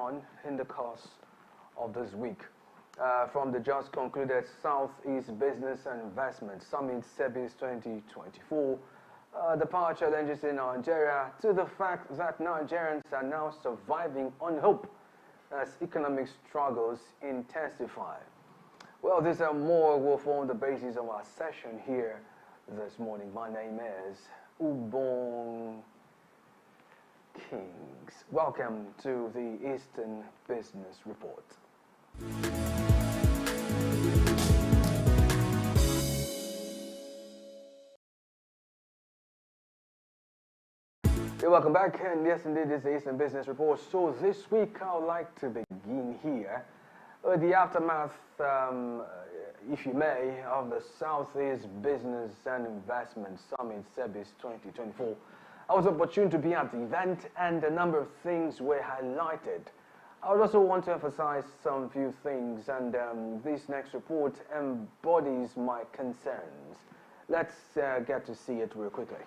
on in the course of this week. From the just concluded Southeast Business and Investment Summit SEBIS 2024, the power challenges in Nigeria, to the fact that Nigerians are now surviving on hope as economic struggles intensify. Well, these are more will form the basis of our session here this morning. My name is Ubong Kings. Welcome to the Eastern Business Report. Welcome back, and yes, indeed, this is the Eastern Business Report. So this week, I would like to begin here with the aftermath, if you may, of the Southeast Business and Investment Summit SEBIS 2024. I was opportune to be at the event, and a number of things were highlighted. I would also want to emphasize some few things, and this next report embodies my concerns. Let's get to see it real quickly.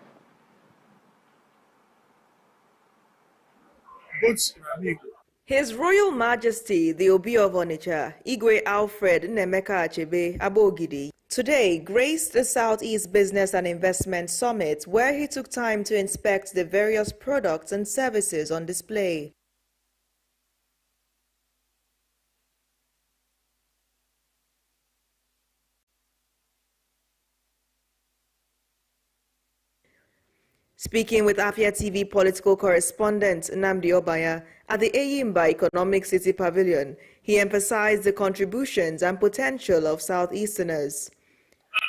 His Royal Majesty, the Obi of Onitsha, Igwe Alfred Nnemeka Achebe Abogidi, today graced the Southeast Business and Investment Summit, where he took time to inspect the various products and services on display. Speaking with Afia TV political correspondent Nnamdi Obaya at the Eyimba Economic City Pavilion, he emphasized the contributions and potential of Southeasterners.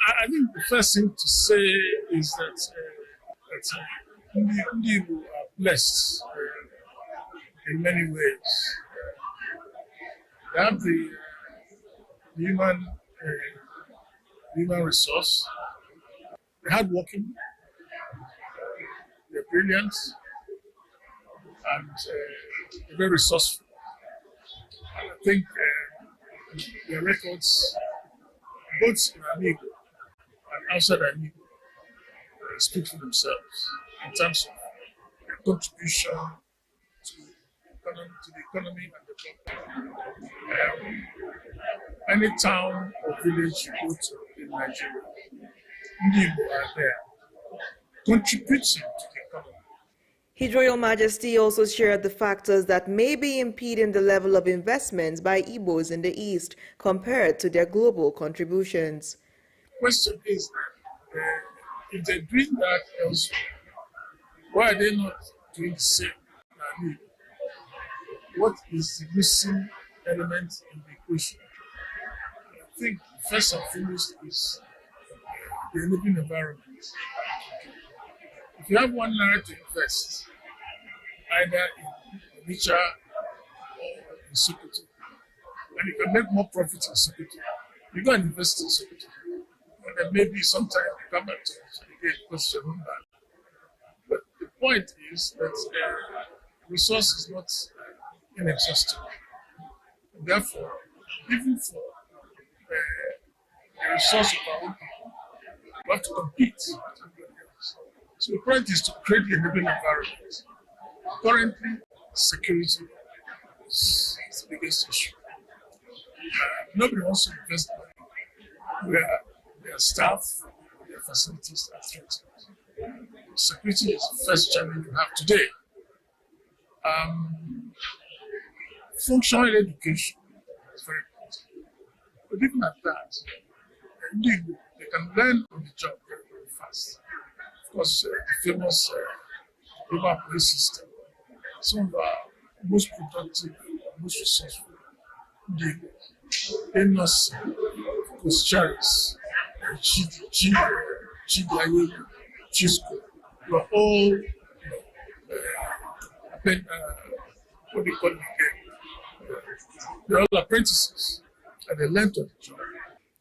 I think the first thing to say is that Ndi are blessed in many ways. They have the human resource, they're hardworking, they're brilliant, and they're very resourceful. And I think their records, both in Amigo and outside Amigo, speak for themselves in terms of their contribution to the economy and the government. Any town or village you go to in Nigeria, Ndibo are there, contributing to the economy. His Royal Majesty also shared the factors that may be impeding the level of investments by Igbos in the East compared to their global contributions. The question is, if they're doing that elsewhere, why are they not doing the same? What is the missing element in the equation? I think first and foremost is the enabling environment. If you have 1 naira to invest, either in Onitsha or in Sokoto, and you can make more profit in Sokoto, you go and invest in Sokoto. And then maybe sometime you come back to it again because you're not bad. But the point is that resource is not inexhaustible. Therefore, even for the resource of our own people, we have to compete with everybody else. So the point is to create the enabling environment. Currently, security is the biggest issue. Nobody wants to invest money where their staff, their facilities are threatened. Security is the first challenge we have today. Functional education is very important. But even at that, they can learn on the job very, very fast. Of course, the famous global place system, some of our most productive, most resourceful, they must Charis, Chidi, Chisco, we are all what they call it again. They're all apprentices, and they learn to the job.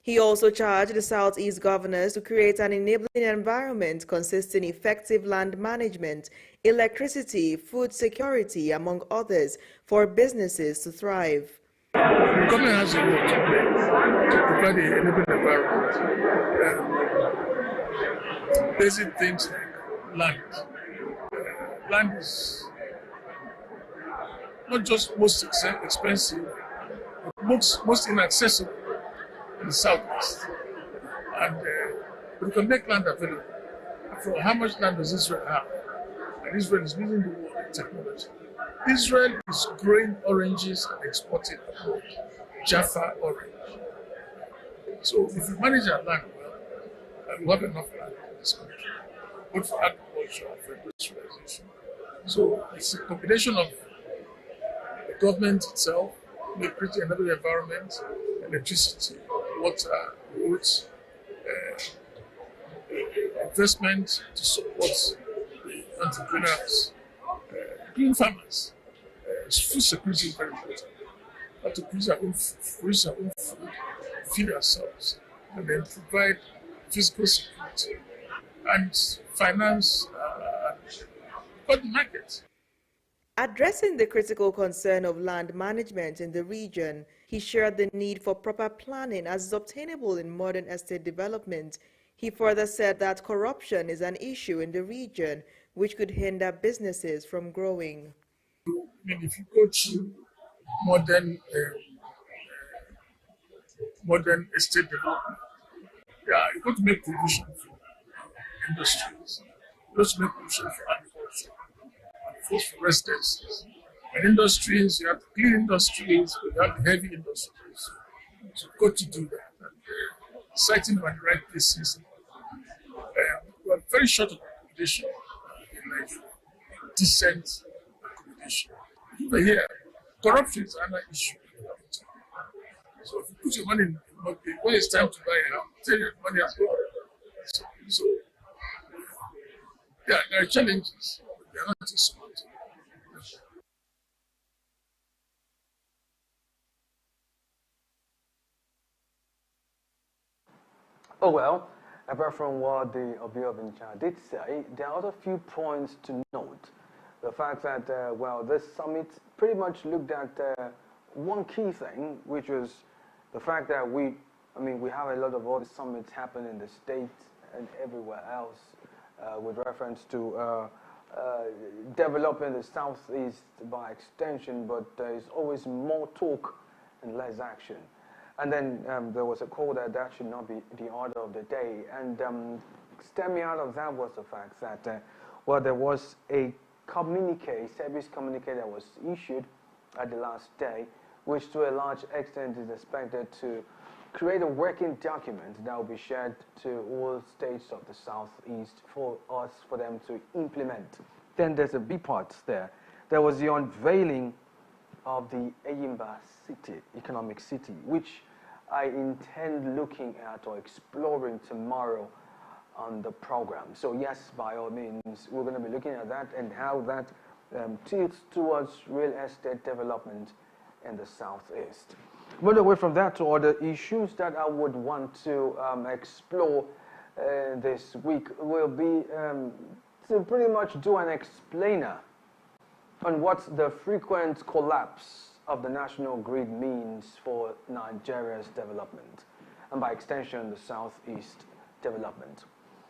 He also charged the Southeast governors to create an enabling environment consisting effective land management, electricity, food security, among others, for businesses to thrive. The government has a role to play to provide the enabling environment. Basic things like land. Land not just most expensive, but most inaccessible in the Southeast. And we can make land available. For how much land does Israel have? And Israel is leading the world in technology. Israel is growing oranges and exporting abroad. Jaffa orange. So if we manage our land well, we have enough land in this country, both for agriculture and for industrialization. So it's a combination of the government itself, creating another environment, electricity, water, roads, investment to support the entrepreneurs, green farmers. Food security is very important. We have to produce our own food, feed ourselves, and then provide physical security and finance the market. Addressing the critical concern of land management in the region, he shared the need for proper planning as is obtainable in modern estate development. He further said that corruption is an issue in the region which could hinder businesses from growing. I mean, if you go to modern estate development, you've got to make provision for industries, you've got to make provision for agriculture, and for residences. And industries, you have clean industries, but you have the heavy industries. So you've got to do that. And citing them at the right places. We are very short of accommodation in Nigeria, decent accommodation. But here, corruption is another issue. So if you put your money in the market, when it's time to buy a house, tell your money as well. So there are challenges, but they are not insurmountable. Oh well, apart from what the Obi of Incha did say, there are a few points to note. The fact that, this summit pretty much looked at one key thing, which was the fact that we have a lot of other summits happen in the States and everywhere else with reference to developing the Southeast by extension, but there is always more talk and less action. And then there was a call that should not be the order of the day. And stemming out of that was the fact that, there was a service communique that was issued at the last day, which to a large extent is expected to create a working document that will be shared to all states of the Southeast for them to implement. Then there's a B part there. There was the unveiling of the Eyimba City, economic city, which I intend looking at or exploring tomorrow on the program. So yes, by all means, we're going to be looking at that and how that tilts towards real estate development in the Southeast. But away from that to other issues that I would want to explore this week will be to pretty much do an explainer on what the frequent collapse of the national grid means for Nigeria's development, and by extension, the Southeast development.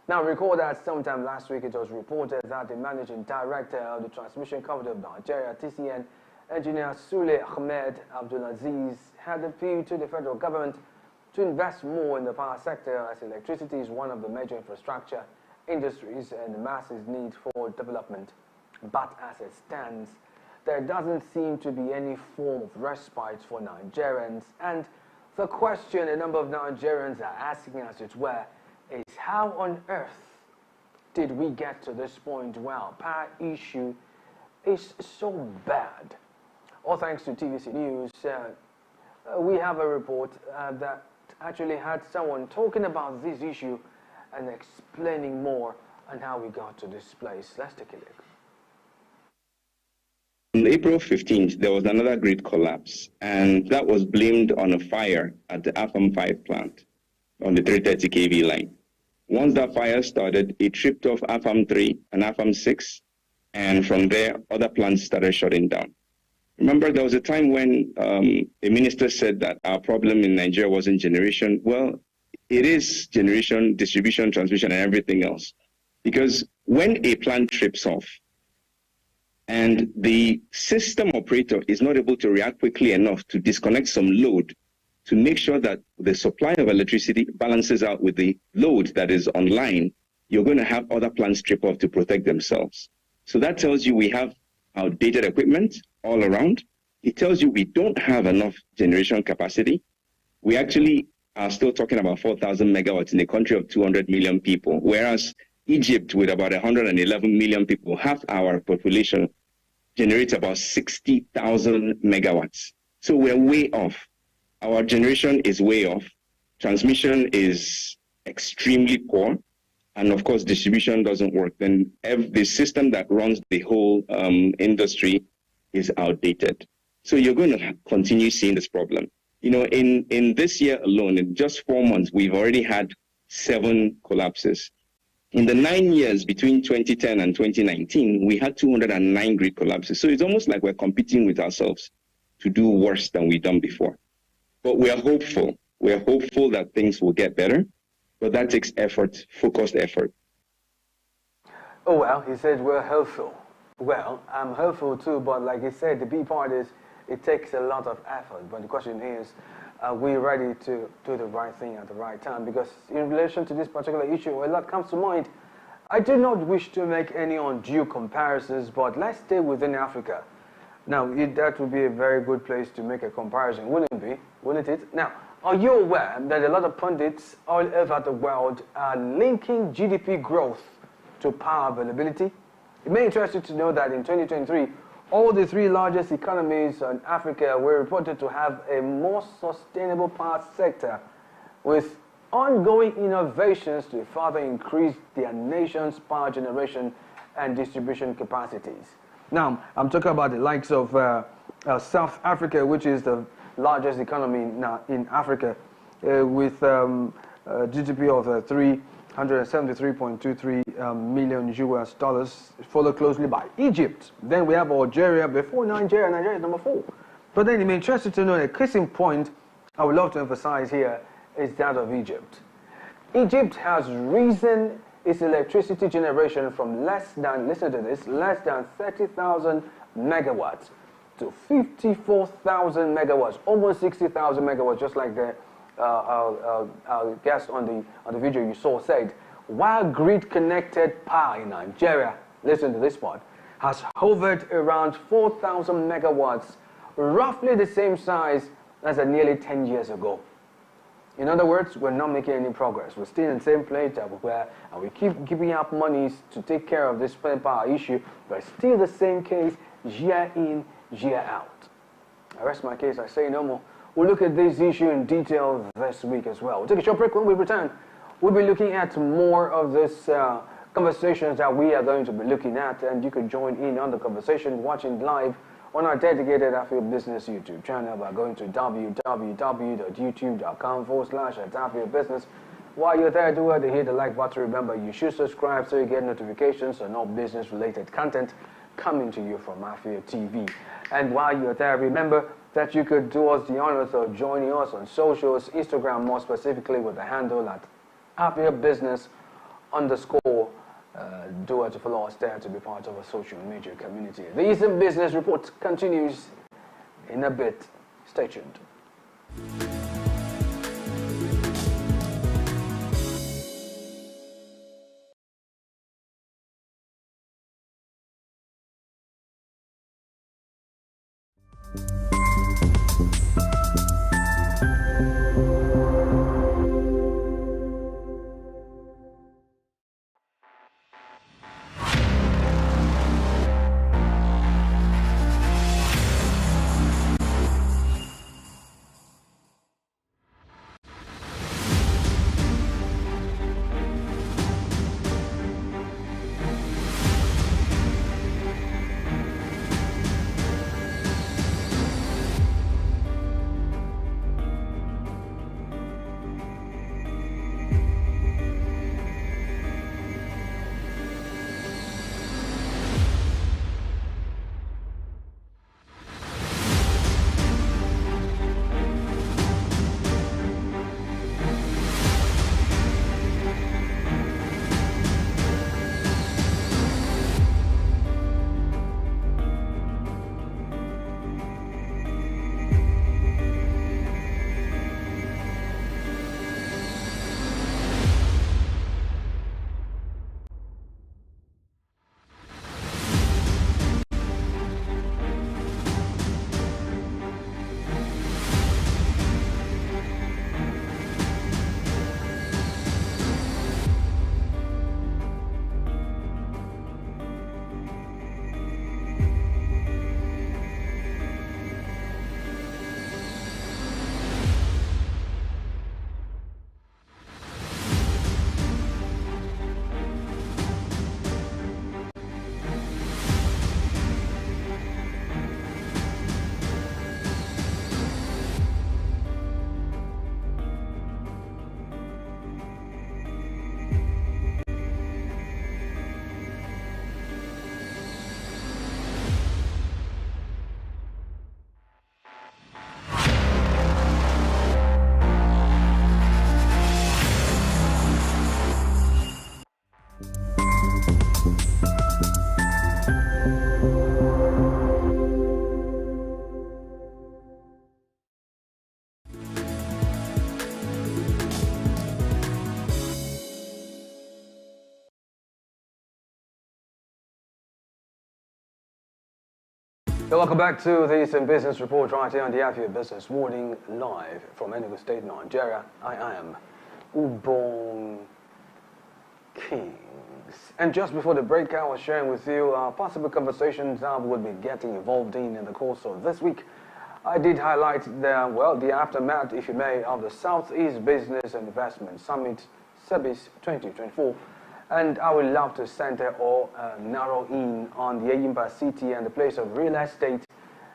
Now, recall that sometime last week it was reported that the managing director of the Transmission Company of Nigeria, TCN, Engineer Sule Ahmed Abdulaziz, had appealed to the federal government to invest more in the power sector, as electricity is one of the major infrastructure industries and the masses need for development. But as it stands, there doesn't seem to be any form of respite for Nigerians, and the question a number of Nigerians are asking, as it were, is how on earth did we get to this point where our power issue is so bad? All thanks to TVC News, we have a report that actually had someone talking about this issue and explaining more on how we got to this place. Let's take a look. On April 15th, there was another grid collapse, and that was blamed on a fire at the AFAM 5 plant on the 330 kV line. Once that fire started, it tripped off AFAM 3 and AFAM 6, and from there, other plants started shutting down. Remember, there was a time when a minister said that our problem in Nigeria wasn't generation. Well, it is generation, distribution, transmission, and everything else. Because when a plant trips off, And the system operator is not able to react quickly enough to disconnect some load to make sure that the supply of electricity balances out with the load that is online, you're going to have other plants trip off to protect themselves. So that tells you we have outdated equipment all around. It tells you we don't have enough generation capacity. We actually are still talking about 4,000 megawatts in a country of 200 million people, whereas Egypt, with about 111 million people, half our population, generates about 60,000 megawatts. So we're way off. Our generation is way off. Transmission is extremely poor. And of course, distribution doesn't work. Then the system that runs the whole industry is outdated. So you're going to continue seeing this problem. You know, in this year alone, in just 4 months, we've already had 7 collapses. In the 9 years between 2010 and 2019, we had 209 grid collapses. So it's almost like we're competing with ourselves to do worse than we've done before. But we are hopeful. We are hopeful that things will get better. But that takes effort, focused effort. Oh, well, he said we're hopeful. Well, I'm hopeful too, but like he said, the big part is it takes a lot of effort. But the question is, are we ready to do the right thing at the right time? Because in relation to this particular issue, a lot comes to mind. I do not wish to make any undue comparisons, but let's stay within Africa. Now, that would be a very good place to make a comparison, wouldn't it? Now, are you aware that a lot of pundits all over the world are linking GDP growth to power availability? It may interest you to know that in 2023, all the 3 largest economies in Africa were reported to have a more sustainable power sector with ongoing innovations to further increase their nation's power generation and distribution capacities. Now, I'm talking about the likes of South Africa, which is the largest economy in Africa, with GDP of 373.23 million US dollars, followed closely by Egypt. Then we have Algeria before Nigeria. Nigeria is number 4. But then it may interest you to know a case in point I would love to emphasize here is that of Egypt. Egypt has risen its electricity generation from less than 30,000 megawatts to 54,000 megawatts, almost 60,000 megawatts, just like the our guest on the video you saw said. While grid-connected power in Nigeria, listen to this part, has hovered around 4,000 megawatts, roughly the same size as nearly 10 years ago. In other words, we're not making any progress. We're still in the same place that we were, and we keep giving up monies to take care of this power issue, but it's still the same case year in, year out. I rest my case, I say no more. We'll look at this issue in detail this week as well. We'll take a short break. When we return, we'll be looking at more of this conversations that we are going to be looking at, and you can join in on the conversation watching live on our dedicated Afia Business YouTube channel by going to www.youtube.com/Afia Business. While you're there, do hit the like button. Remember, you should subscribe so you get notifications on all business-related content coming to you from Afia TV. And while you're there, remember that you could do us the honors of joining us on socials, Instagram more specifically with the handle at Afia Business _ do it to follow us there to be part of a social media community. The Eastern Business Report continues in a bit. Stay tuned. Welcome back to the Eastern Business Report right here on the Afia Business Morning, live from Enugu State, Nigeria. I am Ubong Kings. And just before the break, I was sharing with you possible conversations I would be getting involved in the course of this week. I did highlight the aftermath, if you may, of the Southeast Business and Investment Summit, SEBIS 2024. And I would love to center or narrow in on the Eyimba city and the place of real estate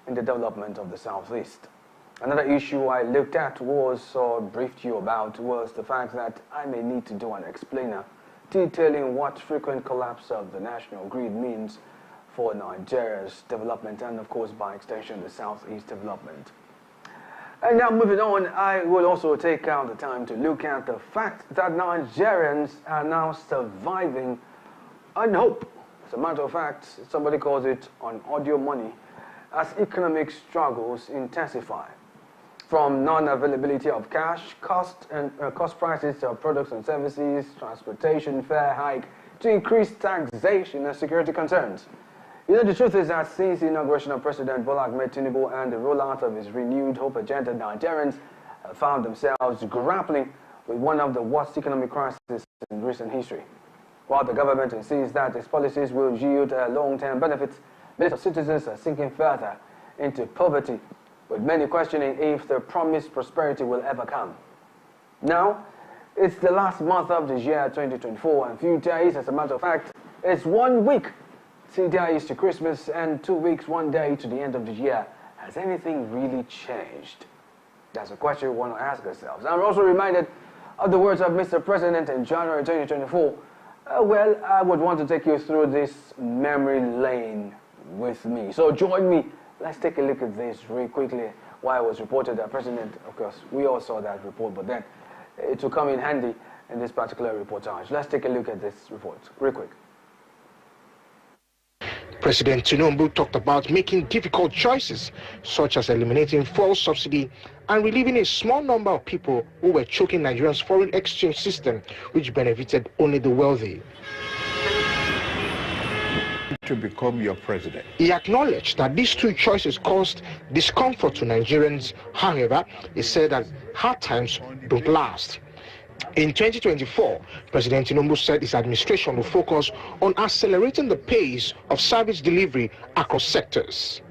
in the development of the Southeast. Another issue I looked at or briefed you about was the fact that I may need to do an explainer detailing what frequent collapse of the national grid means for Nigeria's development and, of course, by extension, the Southeast development. And now moving on, I will also take out the time to look at the fact that Nigerians are now surviving on hope. As a matter of fact, somebody calls it on audio money, as economic struggles intensify. From non-availability of cash, cost prices of products and services, transportation fare hike, to increased taxation and security concerns. You know, the truth is that since the inauguration of President Bola Ahmed Tinubu and the rollout of his renewed hope agenda, Nigerians have found themselves grappling with one of the worst economic crises in recent history. While the government insists that its policies will yield long-term benefits, millions of citizens are sinking further into poverty, with many questioning if the promised prosperity will ever come. Now, it's the last month of the year 2024, and few days, as a matter of fact, it's 1 week. 3 days to Christmas and 2 weeks, 1 day to the end of the year. Has anything really changed? That's a question we want to ask ourselves. I'm also reminded of the words of Mr. President in January 2024. Well, I would want to take you through this memory lane with me. So join me. Let's take a look at this really quickly. Why it was reported that President, of course, we all saw that report, but then it will come in handy in this particular reportage. Let's take a look at this report real quick. President Tinubu talked about making difficult choices, such as eliminating fuel subsidy and relieving a small number of people who were choking Nigeria's foreign exchange system, which benefited only the wealthy. To become your president. He acknowledged that these two choices caused discomfort to Nigerians. However, he said that hard times don't last. In 2024, President Tinubu said his administration will focus on accelerating the pace of service delivery across sectors.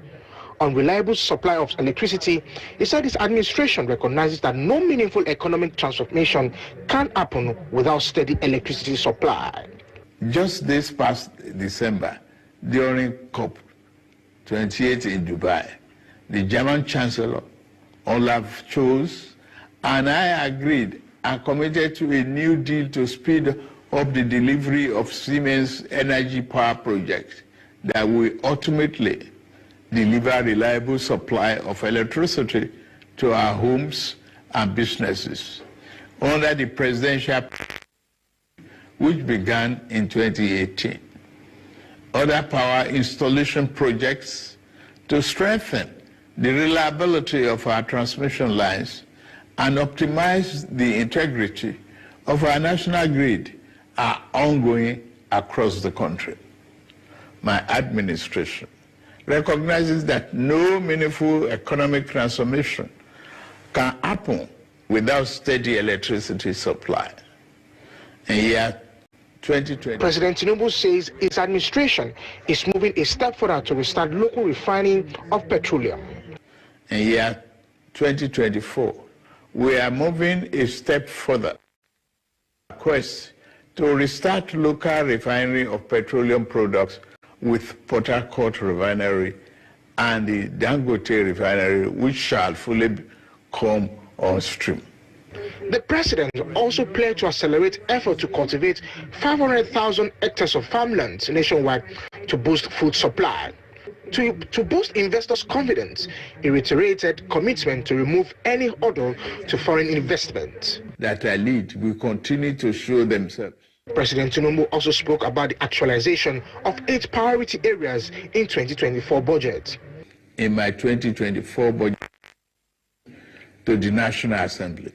On reliable supply of electricity, he said his administration recognizes that no meaningful economic transformation can happen without steady electricity supply. Just this past December, during COP28 in Dubai, the German Chancellor, Olaf Scholz, and I agreed and committed to a new deal to speed up the delivery of Siemens energy power project that will ultimately deliver reliable supply of electricity to our homes and businesses under the presidential, which began in 2018. Other power installation projects to strengthen the reliability of our transmission lines and optimize the integrity of our national grid are ongoing across the country. My administration recognizes that no meaningful economic transformation can happen without steady electricity supply. In year 2020, President Tinubu says his administration is moving a step further to restart local refining of petroleum. In year 2024, we are moving a step further. Quest to restart local refinery of petroleum products with Port Harcourt Refinery and the Dangote Refinery, which shall fully come on stream. The president also pledged to accelerate efforts to cultivate 500,000 hectares of farmland nationwide to boost food supply. To boost investors' confidence, he reiterated commitment to remove any hurdle to foreign investment. That I lead will continue to show themselves. President Tinubu also spoke about the actualization of 8 priority areas in 2024 budget. In my 2024 budget to the National Assembly,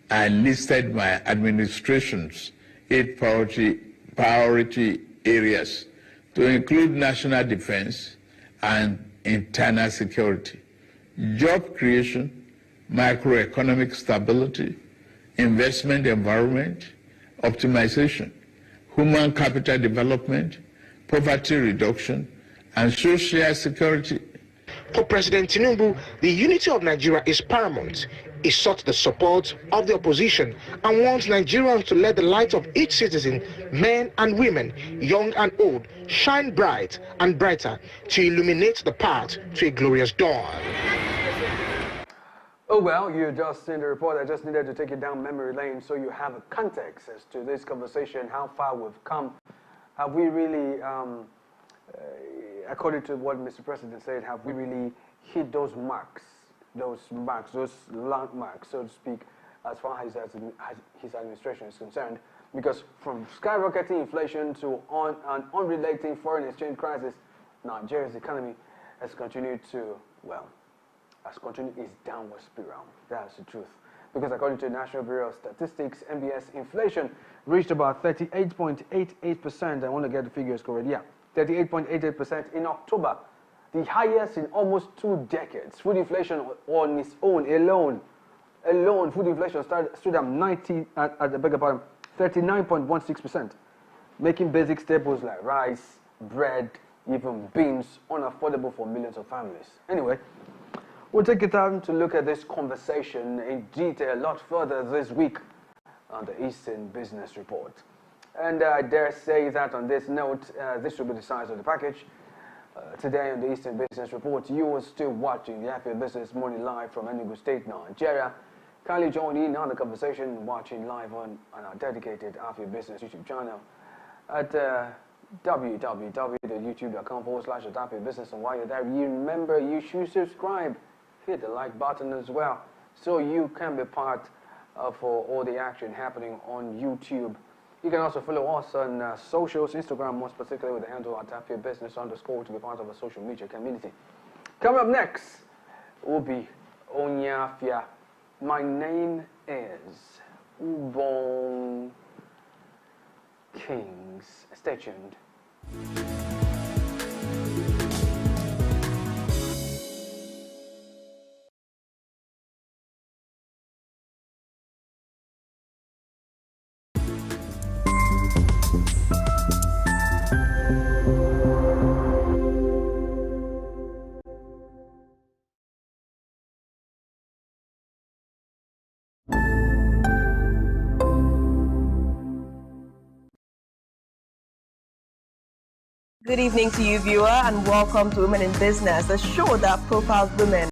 I listed my administration's 8 priority areas to include national defense and internal security, job creation, macroeconomic stability, investment environment, optimization, human capital development, poverty reduction, and social security. For President Tinubu, the unity of Nigeria is paramount. He sought the support of the opposition and wants Nigerians to let the light of each citizen, men and women, young and old, shine bright and brighter to illuminate the path to a glorious dawn. Oh, well, you just seen the report. I just needed to take you down memory lane so you have a context as to this conversation, how far we've come. Have we really, according to what Mr. President said, have we really hit those marks, those landmarks, so to speak, as far as his administration is concerned? Because from skyrocketing inflation to an unrelated foreign exchange crisis, Nigeria's economy has continued to, well, has continued its downward spiral. That's the truth. Because according to the National Bureau of Statistics, NBS inflation reached about 38.88%. I want to get the figures correct. Yeah, 38.88% in October, the highest in almost 2 decades. Food inflation on its own, alone, food inflation stood at 39.16%, making basic staples like rice, bread, even beans unaffordable for millions of families. Anyway, we'll take the time to look at this conversation in detail a lot further this week on the Eastern Business Report. And I dare say that on this note, this will be the size of the package. Today on the Eastern Business Report, you are still watching the Afia Business Morning live from Enugu State, Nigeria. Kindly join in on the conversation watching live on our dedicated Afia Business YouTube channel at www.youtube.com/Afia Business. And while you're there, you remember you should subscribe. Hit the like button as well, so you can be part of all the action happening on YouTube. You can also follow us on socials, Instagram, more specifically with the handle at Afia Business _ to be part of a social media community. Coming up next will be Onyafia. My name is Ubon Kings. Stay tuned. Good evening to you, viewer, and welcome to Women in Business, a show that profiles women